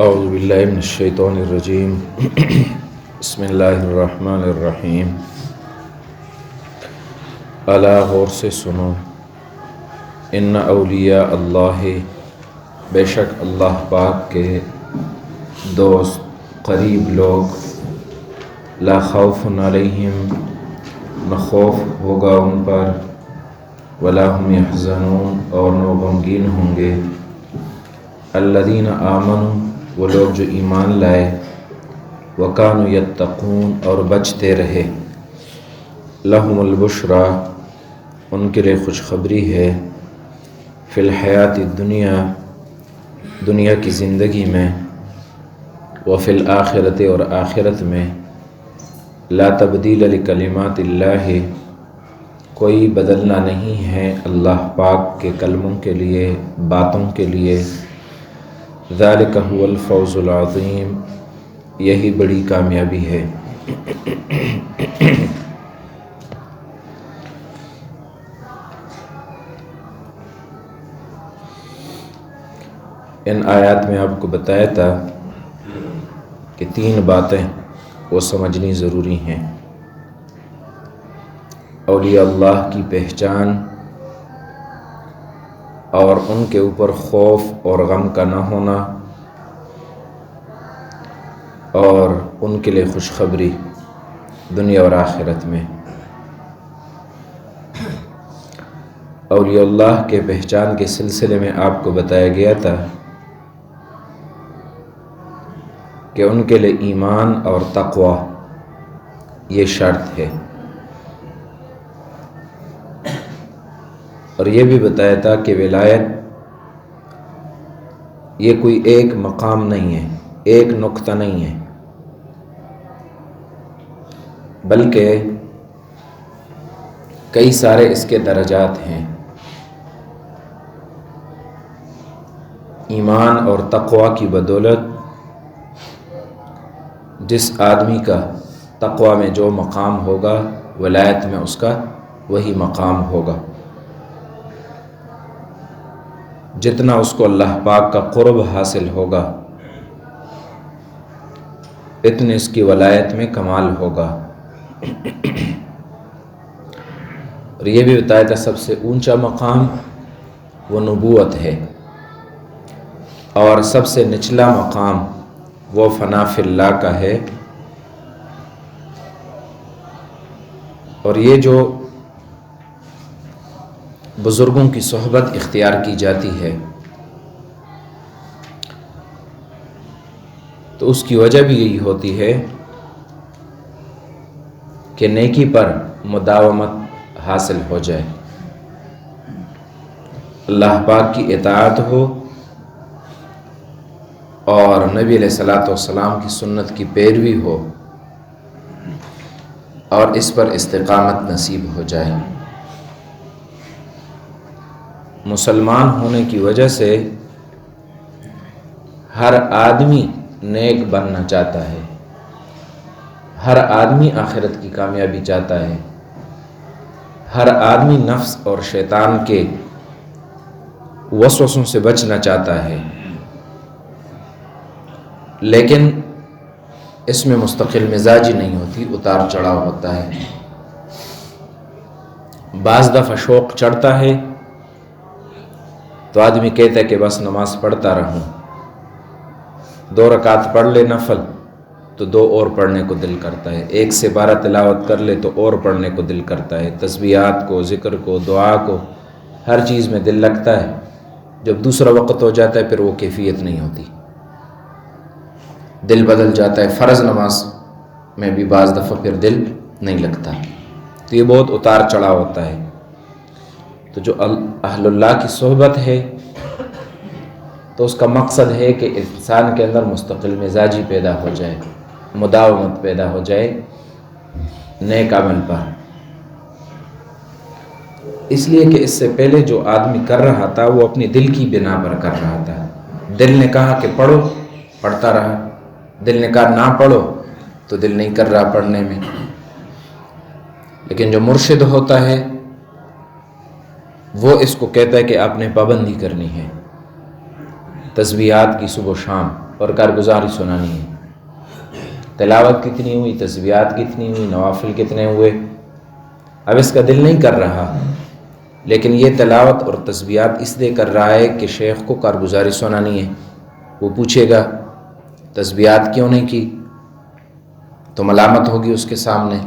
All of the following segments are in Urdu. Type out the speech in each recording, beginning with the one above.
اعوذ باللہ من الشیطان الرجیم بسم اللہ الرحمن الرحیم۔ الا غور سے سنو، ان اولیاء اللہ، بے شک اللہ پاک کے دوست قریب لوگ، لا خوف علیہم، نہ خوف ہوگا ان پر، ولا هم یحزنون، اور نہ غمگین ہوں گے، الذین آمنوا، وہ لوگ جو ایمان لائے، وکانوا یتقون، اور بچتے رہے، لہم البشریٰ، ان کے لیے خوشخبری ہے، فی الحیات الدنیا، دنیا کی زندگی میں، وفی الآخرۃ، اور آخرت میں، لا تبدیل لکلمات اللہ، کوئی بدلنا نہیں ہے اللہ پاک کے کلموں کے لیے، باتوں کے لیے، ذالک هو الفوز العظیم، یہی بڑی کامیابی ہے۔ ان آیات میں آپ کو بتایا تھا کہ 3 باتیں وہ سمجھنی ضروری ہیں۔ اولیاء اللہ کی پہچان، اور ان کے اوپر خوف اور غم کا نہ ہونا، اور ان کے لیے خوشخبری دنیا اور آخرت میں۔ اولیاء اللہ کے پہچان کے سلسلے میں آپ کو بتایا گیا تھا کہ ان کے لیے ایمان اور تقوی یہ شرط ہے، اور یہ بھی بتایا تھا کہ ولایت یہ کوئی ایک مقام نہیں ہے، ایک نقطہ نہیں ہے، بلکہ کئی سارے اس کے درجات ہیں۔ ایمان اور تقوی کی بدولت جس آدمی کا تقوی میں جو مقام ہوگا، ولایت میں اس کا وہی مقام ہوگا۔ جتنا اس کو اللہ پاک کا قرب حاصل ہوگا، اتنے اس کی ولایت میں کمال ہوگا۔ اور یہ بھی بتایا تھا سب سے اونچا مقام وہ نبوت ہے، اور سب سے نچلا مقام وہ فنا فی اللہ کا ہے۔ اور یہ جو بزرگوں کی صحبت اختیار کی جاتی ہے، تو اس کی وجہ بھی یہی ہوتی ہے کہ نیکی پر مداومت حاصل ہو جائے، اللہ پاک کی اطاعت ہو، اور نبی علیہ الصلوۃ والسلام کی سنت کی پیروی ہو، اور اس پر استقامت نصیب ہو جائے۔ مسلمان ہونے کی وجہ سے ہر آدمی نیک بننا چاہتا ہے، ہر آدمی آخرت کی کامیابی چاہتا ہے، ہر آدمی نفس اور شیطان کے وسوسوں سے بچنا چاہتا ہے، لیکن اس میں مستقل مزاجی نہیں ہوتی، اتار چڑھاؤ ہوتا ہے۔ بعض دفعہ شوق چڑھتا ہے تو آدمی کہتا ہے کہ بس نماز پڑھتا رہوں، 2 رکعت پڑھ لے نفل تو 2 اور پڑھنے کو دل کرتا ہے، 1 سے 12 تلاوت کر لے تو اور پڑھنے کو دل کرتا ہے، تسبیحات کو، ذکر کو، دعا کو، ہر چیز میں دل لگتا ہے۔ جب دوسرا وقت ہو جاتا ہے پھر وہ کیفیت نہیں ہوتی، دل بدل جاتا ہے۔ فرض نماز میں بھی بعض دفعہ پھر دل نہیں لگتا، تو یہ بہت اتار چڑھاؤ ہوتا ہے۔ تو جو اہل اللہ کی صحبت ہے تو اس کا مقصد ہے کہ انسان کے اندر مستقل مزاجی پیدا ہو جائے، مداومت پیدا ہو جائے نیک عمل پر۔ اس لیے کہ اس سے پہلے جو آدمی کر رہا تھا وہ اپنی دل کی بنا پر کر رہا تھا، دل نے کہا کہ پڑھو، پڑھتا رہا، دل نے کہا نہ پڑھو تو دل نہیں کر رہا پڑھنے میں۔ لیکن جو مرشد ہوتا ہے وہ اس کو کہتا ہے کہ آپ نے پابندی کرنی ہے، تسبیحات کی صبح و شام، اور کارگزاری سنانی ہے۔ تلاوت کتنی ہوئی، تسبیحات کتنی ہوئی، نوافل کتنے ہوئے، اب اس کا دل نہیں کر رہا، لیکن یہ تلاوت اور تسبیحات اس لیے کر رہا ہے کہ شیخ کو کارگزاری سنانی ہے۔ وہ پوچھے گا تسبیحات کیوں نہیں کی تو ملامت ہوگی اس کے سامنے،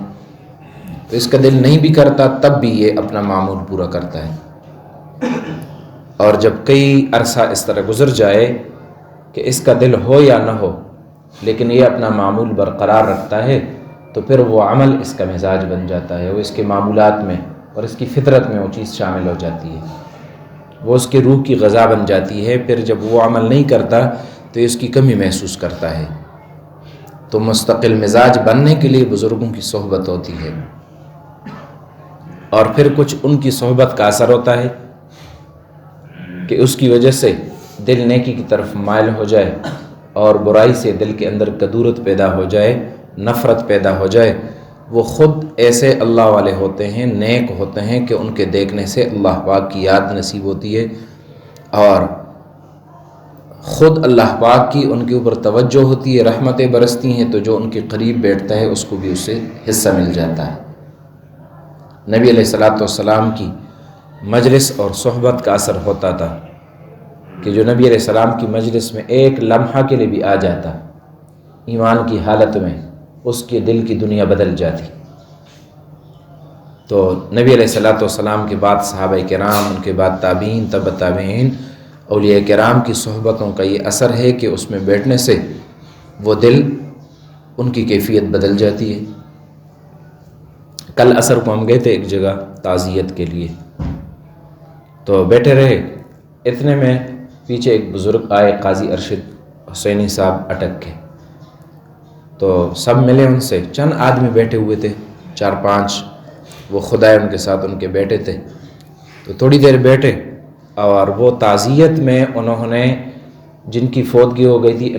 تو اس کا دل نہیں بھی کرتا تب بھی یہ اپنا معمول پورا کرتا ہے۔ اور جب کئی عرصہ اس طرح گزر جائے کہ اس کا دل ہو یا نہ ہو لیکن یہ اپنا معمول برقرار رکھتا ہے، تو پھر وہ عمل اس کا مزاج بن جاتا ہے، وہ اس کے معمولات میں اور اس کی فطرت میں وہ چیز شامل ہو جاتی ہے، وہ اس کے روح کی غذا بن جاتی ہے۔ پھر جب وہ عمل نہیں کرتا تو اس کی کمی محسوس کرتا ہے۔ تو مستقل مزاج بننے کے لیے بزرگوں کی صحبت ہوتی ہے، اور پھر کچھ ان کی صحبت کا اثر ہوتا ہے کہ اس کی وجہ سے دل نیکی کی طرف مائل ہو جائے اور برائی سے دل کے اندر کدورت پیدا ہو جائے، نفرت پیدا ہو جائے۔ وہ خود ایسے اللہ والے ہوتے ہیں، نیک ہوتے ہیں کہ ان کے دیکھنے سے اللہ پاک کی یاد نصیب ہوتی ہے، اور خود اللہ پاک کی ان کے اوپر توجہ ہوتی ہے، رحمتیں برستی ہیں، تو جو ان کے قریب بیٹھتا ہے اس کو بھی اس سے حصہ مل جاتا ہے۔ نبی علیہ الصلوۃ والسلام کی مجلس اور صحبت کا اثر ہوتا تھا کہ جو نبی علیہ السلام کی مجلس میں ایک لمحہ کے لیے بھی آ جاتا ایمان کی حالت میں، اس کے دل کی دنیا بدل جاتی۔ تو نبی علیہ الصلوۃ والسلام کے بعد صحابہ کرام، ان کے بعد تابعین، تبع تابعین، اولیاء کرام کی صحبتوں کا یہ اثر ہے کہ اس میں بیٹھنے سے وہ دل، ان کی کیفیت بدل جاتی ہے۔ کل عصر کو ہم گئے تھے ایک جگہ تعزیت کے لیے، تو بیٹھے رہے، اتنے میں پیچھے ایک بزرگ آئے، قاضی ارشد حسینی صاحب اٹک کے، تو سب ملے ان سے، چند آدمی بیٹھے ہوئے تھے، 4-5 وہ خدائے ان کے ساتھ ان کے بیٹھے تھے، تو تھوڑی دیر بیٹھے اور وہ تعزیت میں انہوں نے جن کی فوتگی ہو گئی تھی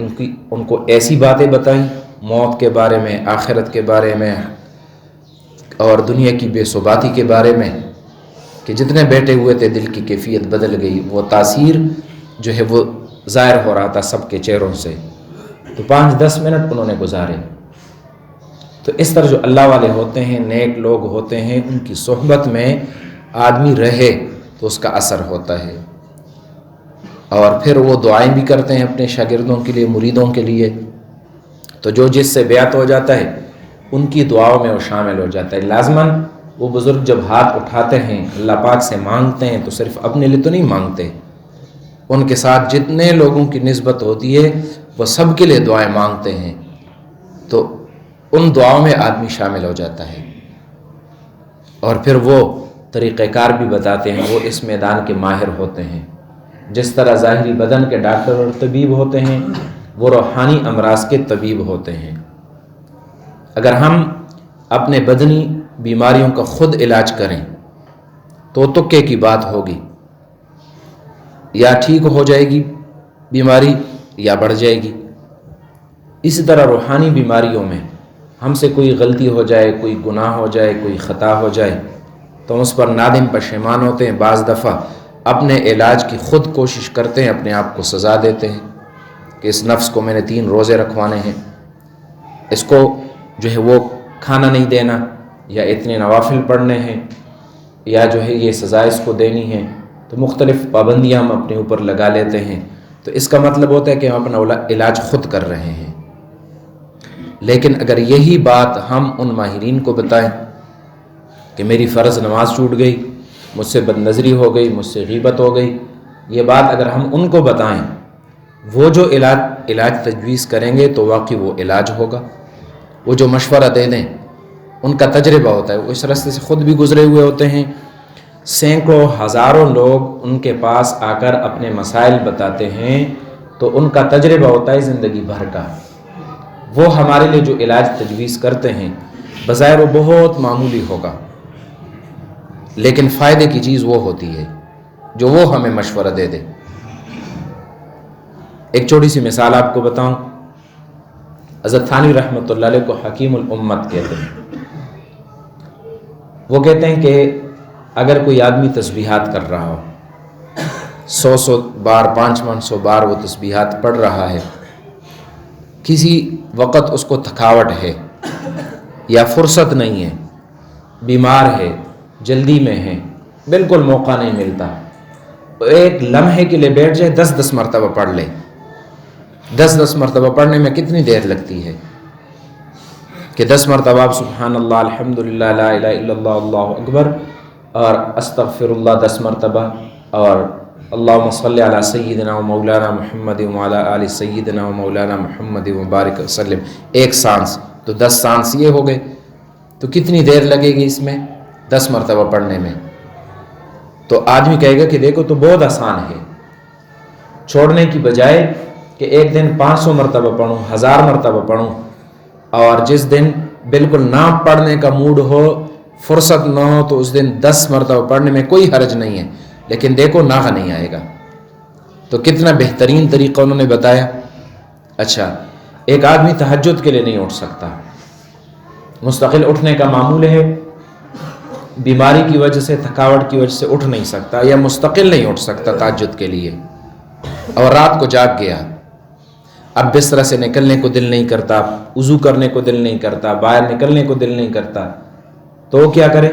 ان کو ایسی باتیں بتائیں موت کے بارے میں، آخرت کے بارے میں اور دنیا کی بے ثباتی کے بارے میں، کہ جتنے بیٹھے ہوئے تھے دل کی کیفیت بدل گئی، وہ تاثیر جو ہے وہ ظاہر ہو رہا تھا سب کے چہروں سے۔ تو 5-10 منٹ انہوں نے گزارے۔ تو اس طرح جو اللہ والے ہوتے ہیں، نیک لوگ ہوتے ہیں، ان کی صحبت میں آدمی رہے تو اس کا اثر ہوتا ہے، اور پھر وہ دعائیں بھی کرتے ہیں اپنے شاگردوں کے لیے، مریدوں کے لیے، تو جو جس سے بیعت ہو جاتا ہے ان کی دعاؤں میں وہ شامل ہو جاتا ہے۔ لازماً وہ بزرگ جب ہاتھ اٹھاتے ہیں اللہ پاک سے مانگتے ہیں تو صرف اپنے لیے تو نہیں مانگتے، ان کے ساتھ جتنے لوگوں کی نسبت ہوتی ہے وہ سب کے لیے دعائیں مانگتے ہیں، تو ان دعاؤں میں آدمی شامل ہو جاتا ہے، اور پھر وہ طریقہ کار بھی بتاتے ہیں، وہ اس میدان کے ماہر ہوتے ہیں۔ جس طرح ظاہری بدن کے ڈاکٹر اور طبیب ہوتے ہیں، وہ روحانی امراض کے طبیب ہوتے ہیں۔ اگر ہم اپنے بدنی بیماریوں کا خود علاج کریں تو تکے کی بات ہوگی، یا ٹھیک ہو جائے گی بیماری یا بڑھ جائے گی۔ اسی طرح روحانی بیماریوں میں ہم سے کوئی غلطی ہو جائے، کوئی گناہ ہو جائے، کوئی خطا ہو جائے تو ہم اس پر نادم پشیمان ہوتے ہیں، بعض دفعہ اپنے علاج کی خود کوشش کرتے ہیں، اپنے آپ کو سزا دیتے ہیں کہ اس نفس کو میں نے 3 روزے رکھوانے ہیں، اس کو جو ہے وہ کھانا نہیں دینا، یا اتنے نوافل پڑھنے ہیں، یا جو ہے یہ سزا اس کو دینی ہے، تو مختلف پابندیاں ہم اپنے اوپر لگا لیتے ہیں۔ تو اس کا مطلب ہوتا ہے کہ ہم اپنا علاج خود کر رہے ہیں۔ لیکن اگر یہی بات ہم ان ماہرین کو بتائیں کہ میری فرض نماز چھوٹ گئی، مجھ سے بد نظری ہو گئی، مجھ سے غیبت ہو گئی، یہ بات اگر ہم ان کو بتائیں، وہ جو علاج تجویز کریں گے تو واقعی وہ علاج ہوگا۔ وہ جو مشورہ دے دیں، ان کا تجربہ ہوتا ہے، وہ اس راستے سے خود بھی گزرے ہوئے ہوتے ہیں، سینکڑوں ہزاروں لوگ ان کے پاس آ کر اپنے مسائل بتاتے ہیں، تو ان کا تجربہ ہوتا ہے زندگی بھر کا۔ وہ ہمارے لیے جو علاج تجویز کرتے ہیں بظاہر وہ بہت معمولی ہوگا، لیکن فائدے کی چیز وہ ہوتی ہے جو وہ ہمیں مشورہ دے دے۔ ایک چھوٹی سی مثال آپ کو بتاؤں، حضرت تھانوی رحمۃ اللہ علیہ کو حکیم الامت کہتے ہیں۔ وہ کہتے ہیں کہ اگر کوئی آدمی تسبیحات کر رہا ہو، 100 بار 500 بار وہ تسبیحات پڑھ رہا ہے، کسی وقت اس کو تھکاوٹ ہے یا فرصت نہیں ہے، بیمار ہے، جلدی میں ہے، بالکل موقع نہیں ملتا، ایک لمحے کے لیے بیٹھ جائے 10 مرتبہ پڑھ لے۔ 10 مرتبہ پڑھنے میں کتنی دیر لگتی ہے کہ 10 مرتبہ آپ سبحان اللہ، الحمدللہ، لا الہ الا اللہ، اللہ اکبر، اور استغفر اللہ 10 مرتبہ، اور اللہم صلی علی سیدنا و مولانا محمد وعلی آل سیدنا و مولانا محمد وبارک وسلم، ایک سانس، تو 10 سانس یہ ہو گئے۔ تو کتنی دیر لگے گی اس میں 10 مرتبہ پڑھنے میں؟ تو آدمی کہے گا کہ دیکھو تو بہت آسان ہے، چھوڑنے کی بجائے کہ ایک دن 500 مرتبہ پڑھوں، 1000 مرتبہ پڑھوں، اور جس دن بالکل نہ پڑھنے کا موڈ ہو، فرصت نہ ہو، تو اس دن 10 مرتبہ پڑھنے میں کوئی حرج نہیں ہے، لیکن دیکھو ناغہ نہیں آئے گا۔ تو کتنا بہترین طریقہ انہوں نے بتایا۔ اچھا، ایک آدمی تہجد کے لیے نہیں اٹھ سکتا، مستقل اٹھنے کا معمول ہے، بیماری کی وجہ سے، تھکاوٹ کی وجہ سے اٹھ نہیں سکتا، یا مستقل نہیں اٹھ سکتا تہجد کے لیے، اور رات کو جاگ گیا، اب بستر سے نکلنے کو دل نہیں کرتا، وضو کرنے کو دل نہیں کرتا، باہر نکلنے کو دل نہیں کرتا، تو وہ کیا کرے؟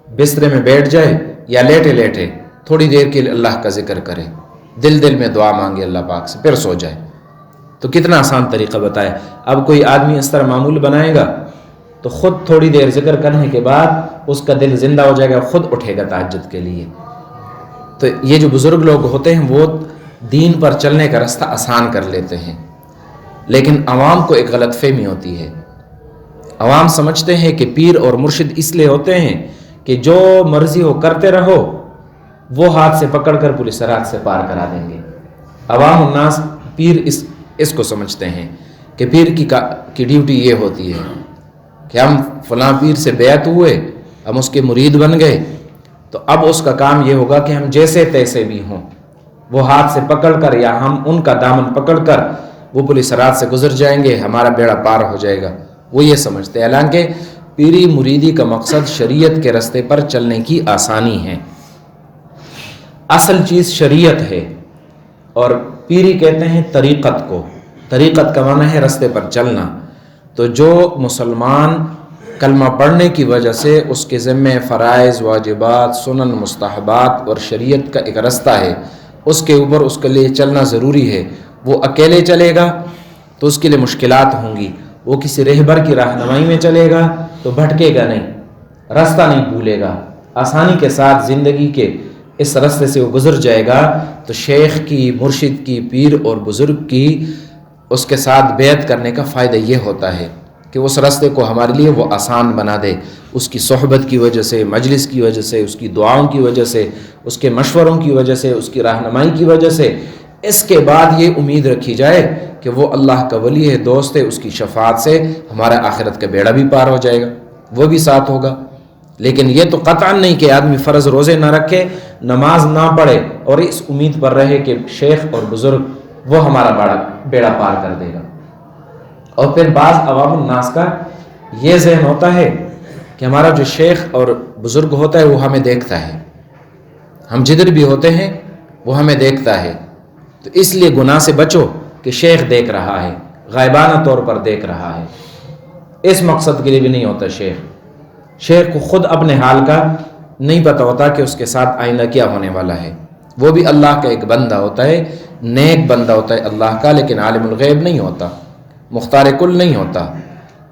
بستر میں بیٹھ جائے یا لیٹے لیٹے تھوڑی دیر کے لیے اللہ کا ذکر کرے، دل میں دعا مانگے اللہ پاک سے، پھر سو جائے۔ تو کتنا آسان طریقہ بتایا۔ اب کوئی آدمی اس طرح معمول بنائے گا تو خود تھوڑی دیر ذکر کرنے کے بعد اس کا دل زندہ ہو جائے گا، خود اٹھے گا تہجد کے لیے۔ تو یہ جو بزرگ لوگ ہوتے ہیں وہ دین پر چلنے کا راستہ آسان کر لیتے ہیں، لیکن عوام کو ایک غلط فہمی ہوتی ہے۔ عوام سمجھتے ہیں کہ پیر اور مرشد اس لیے ہوتے ہیں کہ جو مرضی ہو کرتے رہو، وہ ہاتھ سے پکڑ کر پولیس سرحد سے پار کرا دیں گے۔ عوام الناس پیر اس کو سمجھتے ہیں کہ پیر کی ڈیوٹی یہ ہوتی ہے کہ ہم فلاں پیر سے بیعت ہوئے، ہم اس کے مرید بن گئے، تو اب اس کا کام یہ ہوگا کہ ہم جیسے تیسے بھی ہوں، وہ ہاتھ سے پکڑ کر یا ہم ان کا دامن پکڑ کر وہ پولیس سرحد سے گزر جائیں گے، ہمارا بیڑا پار ہو جائے گا۔ وہ یہ سمجھتے ہیں، حالانکہ پیری مریدی کا مقصد شریعت کے راستے پر چلنے کی آسانی ہے۔ اصل چیز شریعت ہے، اور پیری کہتے ہیں طریقت کو۔ طریقت کا معنی ہے راستے پر چلنا۔ تو جو مسلمان کلمہ پڑھنے کی وجہ سے اس کے ذمہ فرائض، واجبات، سنن، مستحبات اور شریعت کا ایک راستہ ہے، اس کے اوپر اس کے لیے چلنا ضروری ہے۔ وہ اکیلے چلے گا تو اس کے لیے مشکلات ہوں گی، وہ کسی رہبر کی رہنمائی میں چلے گا تو بھٹکے گا نہیں، راستہ نہیں بھولے گا، آسانی کے ساتھ زندگی کے اس راستے سے وہ گزر جائے گا۔ تو شیخ کی، مرشد کی، پیر اور بزرگ کی اس کے ساتھ بیعت کرنے کا فائدہ یہ ہوتا ہے کہ اس راستے کو ہمارے لیے وہ آسان بنا دے، اس کی صحبت کی وجہ سے، مجلس کی وجہ سے، اس کی دعاؤں کی وجہ سے، اس کے مشوروں کی وجہ سے، اس کی رہنمائی کی وجہ سے۔ اس کے بعد یہ امید رکھی جائے کہ وہ اللہ کا ولی ہے، دوست ہے، اس کی شفاعت سے ہمارا آخرت کا بیڑا بھی پار ہو جائے گا، وہ بھی ساتھ ہوگا۔ لیکن یہ تو قطعاً نہیں کہ آدمی فرض روزے نہ رکھے، نماز نہ پڑھے، اور اس امید پر رہے کہ شیخ اور بزرگ وہ ہمارا بیڑا پار کر دے گا۔ اور پھر بعض عوام الناس کا یہ ذہن ہوتا ہے کہ ہمارا جو شیخ اور بزرگ ہوتا ہے وہ ہمیں دیکھتا ہے، ہم جدھر بھی ہوتے ہیں وہ ہمیں دیکھتا ہے، تو اس لیے گناہ سے بچو کہ شیخ دیکھ رہا ہے، غائبانہ طور پر دیکھ رہا ہے۔ اس مقصد کے لیے بھی نہیں ہوتا شیخ کو خود اپنے حال کا نہیں پتہ ہوتا کہ اس کے ساتھ آئندہ کیا ہونے والا ہے۔ وہ بھی اللہ کا ایک بندہ ہوتا ہے، نیک بندہ ہوتا ہے اللہ کا، لیکن عالم الغیب نہیں ہوتا، مختار کل نہیں ہوتا۔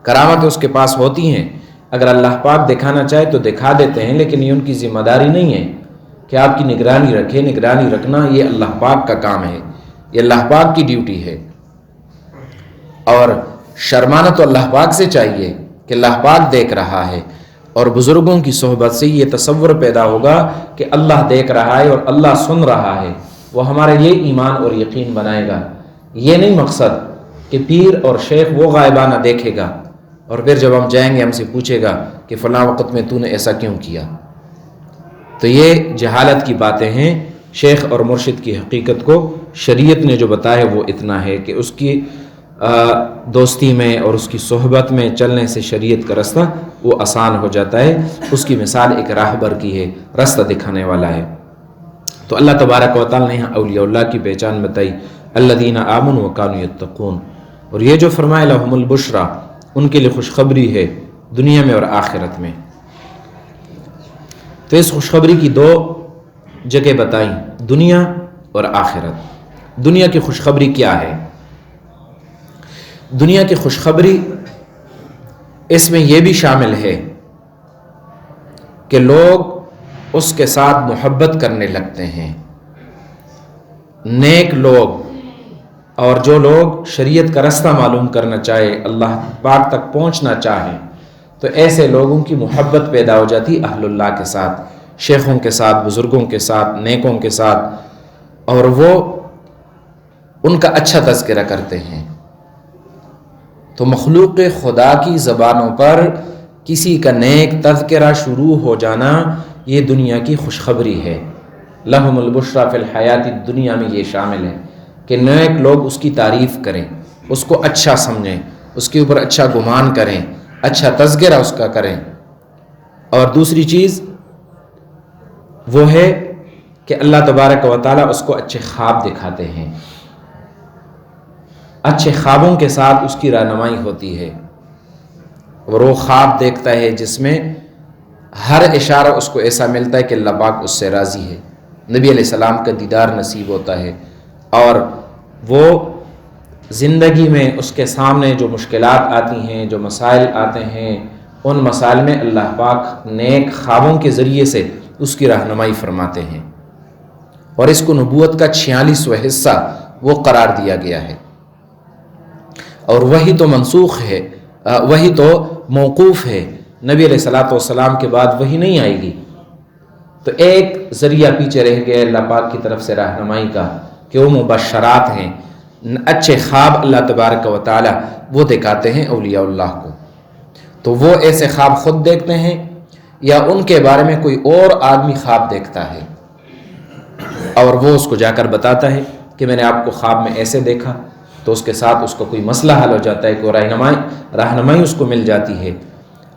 کرامت اس کے پاس ہوتی ہیں، اگر اللہ پاک دکھانا چاہے تو دکھا دیتے ہیں، لیکن یہ ان کی ذمہ داری نہیں ہے کہ آپ کی نگرانی رکھے۔ نگرانی رکھنا یہ اللہ پاک کا کام ہے، یہ اللہ پاک کی ڈیوٹی ہے۔ اور شرمانا تو اللہ پاک سے چاہیے کہ اللہ پاک دیکھ رہا ہے، اور بزرگوں کی صحبت سے یہ تصور پیدا ہوگا کہ اللہ دیکھ رہا ہے اور اللہ سن رہا ہے، وہ ہمارے لیے ایمان اور یقین بنائے گا۔ یہ نہیں مقصد کہ پیر اور شیخ وہ غائبانہ دیکھے گا اور پھر جب ہم جائیں گے ہم سے پوچھے گا کہ فلاں وقت میں تو نے ایسا کیوں کیا۔ تو یہ جہالت کی باتیں ہیں۔ شیخ اور مرشد کی حقیقت کو شریعت نے جو بتایا وہ اتنا ہے کہ اس کی دوستی میں اور اس کی صحبت میں چلنے سے شریعت کا راستہ وہ آسان ہو جاتا ہے۔ اس کی مثال ایک راہبر کی ہے، راستہ دکھانے والا ہے۔ تو اللہ تبارک و تعالیٰ نے یہاں اولیاء اللہ کی پہچان بتائی، الذین آمنوا وکانوا یتقون، اور یہ جو فرمایا لہم البشرا، ان کے لیے خوشخبری ہے دنیا میں اور آخرت میں۔ تو اس خوشخبری کی دو جگہ بتائیں، دنیا اور آخرت۔ دنیا کی خوشخبری کیا ہے؟ دنیا کی خوشخبری اس میں یہ بھی شامل ہے کہ لوگ اس کے ساتھ محبت کرنے لگتے ہیں۔ نیک لوگ اور جو لوگ شریعت کا رستہ معلوم کرنا چاہے، اللہ پاک تک پہنچنا چاہیں، تو ایسے لوگوں کی محبت پیدا ہو جاتی اہل اللہ کے ساتھ، شیخوں کے ساتھ، بزرگوں کے ساتھ، نیکوں کے ساتھ، اور وہ ان کا اچھا تذکرہ کرتے ہیں۔ تو مخلوق خدا کی زبانوں پر کسی کا نیک تذکرہ شروع ہو جانا یہ دنیا کی خوشخبری ہے۔ لہم البشرا فی الحیات الدنیا میں یہ شامل ہے کہ نیک لوگ اس کی تعریف کریں، اس کو اچھا سمجھیں، اس کے اوپر اچھا گمان کریں، اچھا تذکرہ اس کا کریں۔ اور دوسری چیز وہ ہے کہ اللہ تبارک و تعالیٰ اس کو اچھے خواب دکھاتے ہیں، اچھے خوابوں کے ساتھ اس کی رہنمائی ہوتی ہے، اور وہ خواب دیکھتا ہے جس میں ہر اشارہ اس کو ایسا ملتا ہے کہ اللہ پاک اس سے راضی ہے، نبی علیہ السلام کا دیدار نصیب ہوتا ہے، اور وہ زندگی میں اس کے سامنے جو مشکلات آتی ہیں، جو مسائل آتے ہیں، ان مسائل میں اللہ پاک نیک خوابوں کے ذریعے سے اس کی رہنمائی فرماتے ہیں، اور اس کو نبوت کا 46واں حصہ وہ قرار دیا گیا ہے۔ اور وہی تو منسوخ ہے، وہی تو موقوف ہے، نبی علیہ الصلوۃ والسلام کے بعد وہی نہیں آئے گی۔ تو ایک ذریعہ پیچھے رہ گیا اللہ پاک کی طرف سے رہنمائی کا، کہ وہ مبشرات ہیں، اچھے خواب اللہ تبارک و تعالی وہ دکھاتے ہیں اولیاء اللہ کو۔ تو وہ ایسے خواب خود دیکھتے ہیں یا ان کے بارے میں کوئی اور آدمی خواب دیکھتا ہے اور وہ اس کو جا کر بتاتا ہے کہ میں نے آپ کو خواب میں ایسے دیکھا، تو اس کے ساتھ اس کو کوئی مسئلہ حل ہو جاتا ہے، کوئی رہنمائی اس کو مل جاتی ہے۔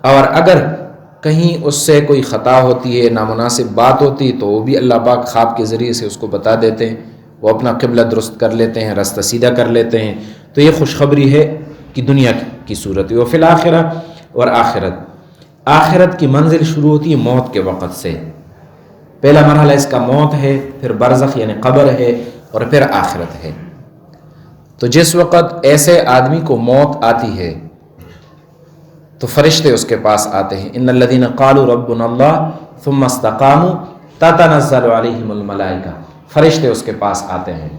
اور اگر کہیں اس سے کوئی خطا ہوتی ہے، نامناسب بات ہوتی ہے، تو وہ بھی اللہ پاک خواب کے ذریعے سے اس کو بتا دیتے ہیں، وہ اپنا قبلہ درست کر لیتے ہیں، راستہ سیدھا کر لیتے ہیں۔ تو یہ خوشخبری ہے کہ دنیا کی صورت ہے۔ وہ فی الآخرہ، اور آخرت کی منزل شروع ہوتی ہے موت کے وقت سے۔ پہلا مرحلہ اس کا موت ہے، پھر برزخ یعنی قبر ہے، اور پھر آخرت ہے۔ تو جس وقت ایسے آدمی کو موت آتی ہے تو فرشتے اس کے پاس آتے ہیں، ان الذین قالوا ربنا اللہ ثم استقاموا تتنزل علیہم الملائکہ، فرشتے اس کے پاس آتے ہیں،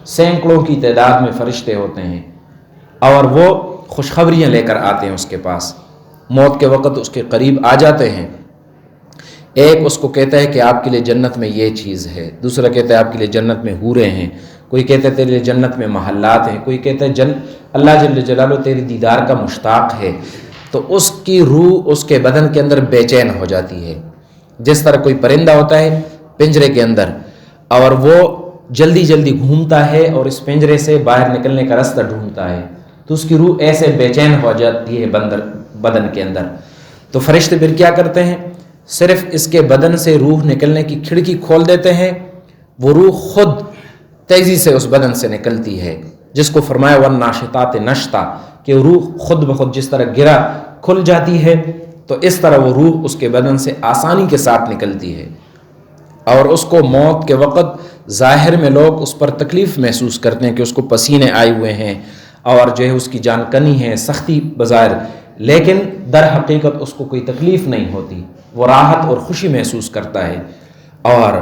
سینکڑوں کی تعداد میں فرشتے ہوتے ہیں، اور وہ خوشخبریاں لے کر آتے ہیں اس کے پاس۔ موت کے وقت اس کے قریب آ جاتے ہیں، ایک اس کو کہتا ہے کہ آپ کے لیے جنت میں یہ چیز ہے، دوسرا کہتا ہے آپ کے لیے جنت میں حوریں ہیں، کوئی کہتا ہے تیرے لیے جنت میں محلات ہیں، کوئی کہتا ہے اللہ جل جلالہ تیری دیدار کا مشتاق ہے۔ تو اس کی روح اس کے بدن کے اندر بے چین ہو جاتی ہے، جس طرح کوئی پرندہ ہوتا ہے پنجرے کے اندر اور وہ جلدی جلدی گھومتا ہے اور اس پنجرے سے باہر نکلنے کا راستہ ڈھونڈتا ہے، تو اس کی روح ایسے بے چین ہو جاتی ہے بدن کے اندر۔ تو فرشتے پھر کیا کرتے ہیں، صرف اس کے بدن سے روح نکلنے کی کھڑکی کھول دیتے ہیں، وہ روح خود تیزی سے اس بدن سے نکلتی ہے، جس کو فرمایا والناشطات نشطا، کہ روح خود بخود جس طرح گرہ کھل جاتی ہے، تو اس طرح وہ روح اس کے بدن سے آسانی کے ساتھ نکلتی ہے، اور اس کو موت کے وقت ظاہر میں لوگ اس پر تکلیف محسوس کرتے ہیں کہ اس کو پسینے آئے ہوئے ہیں اور جو ہے اس کی جان کنی ہے، سختی بظاہر، لیکن در حقیقت اس کو کوئی تکلیف نہیں ہوتی، وہ راحت اور خوشی محسوس کرتا ہے، اور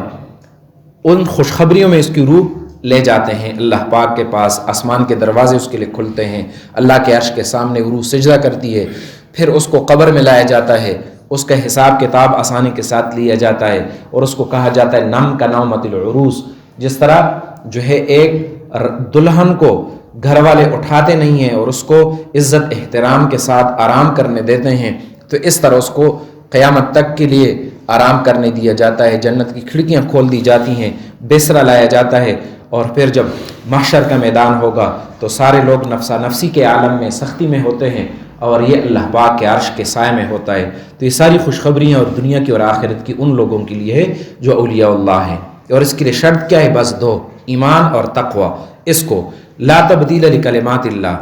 ان خوشخبریوں میں اس کی روح لے جاتے ہیں اللہ پاک کے پاس، آسمان کے دروازے اس کے لیے کھلتے ہیں، اللہ کے عرش کے سامنے روح سجدہ کرتی ہے، پھر اس کو قبر میں لایا جاتا ہے، اس کا حساب کتاب آسانی کے ساتھ لیا جاتا ہے، اور اس کو کہا جاتا ہے نم کا نومت العروس، جس طرح جو ہے ایک دلہن کو گھر والے اٹھاتے نہیں ہیں اور اس کو عزت احترام کے ساتھ آرام کرنے دیتے ہیں، تو اس طرح اس کو قیامت تک کے لیے آرام کرنے دیا جاتا ہے، جنت کی کھڑکیاں کھول دی جاتی ہیں، بسترا لایا جاتا ہے، اور پھر جب محشر کا میدان ہوگا تو سارے لوگ نفسا نفسی کے عالم میں سختی میں ہوتے ہیں، اور یہ اللہ پاک کے عرش کے سائے میں ہوتا ہے۔ تو یہ ساری خوشخبریاں اور دنیا کی اور آخرت کی ان لوگوں کے لیے ہے جو اولیاء اللہ ہیں، اور اس کے لیے شرط کیا ہے؟ بس دو، ایمان اور تقوی۔ اس کو لا تبدیل لکلمات اللہ،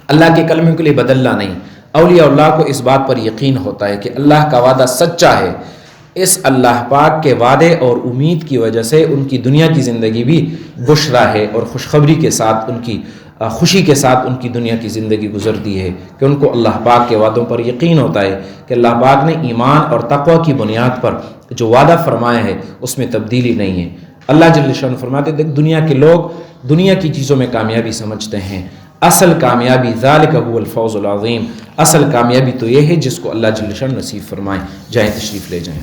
اللہ کے کلمے کے لیے بدلنا نہیں۔ اولیاء اللہ کو اس بات پر یقین ہوتا ہے کہ اللہ کا وعدہ سچا ہے، اس اللہ پاک کے وعدے اور امید کی وجہ سے ان کی دنیا کی زندگی بھی بشرا ہے اور خوشخبری کے ساتھ ان کی خوشی کے ساتھ ان کی دنیا کی زندگی گزرتی ہے، کہ ان کو اللہ پاک کے وعدوں پر یقین ہوتا ہے کہ اللہ پاک نے ایمان اور تقوی کی بنیاد پر جو وعدہ فرمایا ہے اس میں تبدیلی نہیں ہے۔ اللہ جل شانہ فرماتے ہیں دنیا کے لوگ دنیا کی چیزوں میں کامیابی سمجھتے ہیں، اصل کامیابی ذالک هو الفوز العظیم، اصل کامیابی تو یہ ہے جس کو اللہ جل شانہ نصیب فرمائے۔ جائیں تشریف لے جائیں۔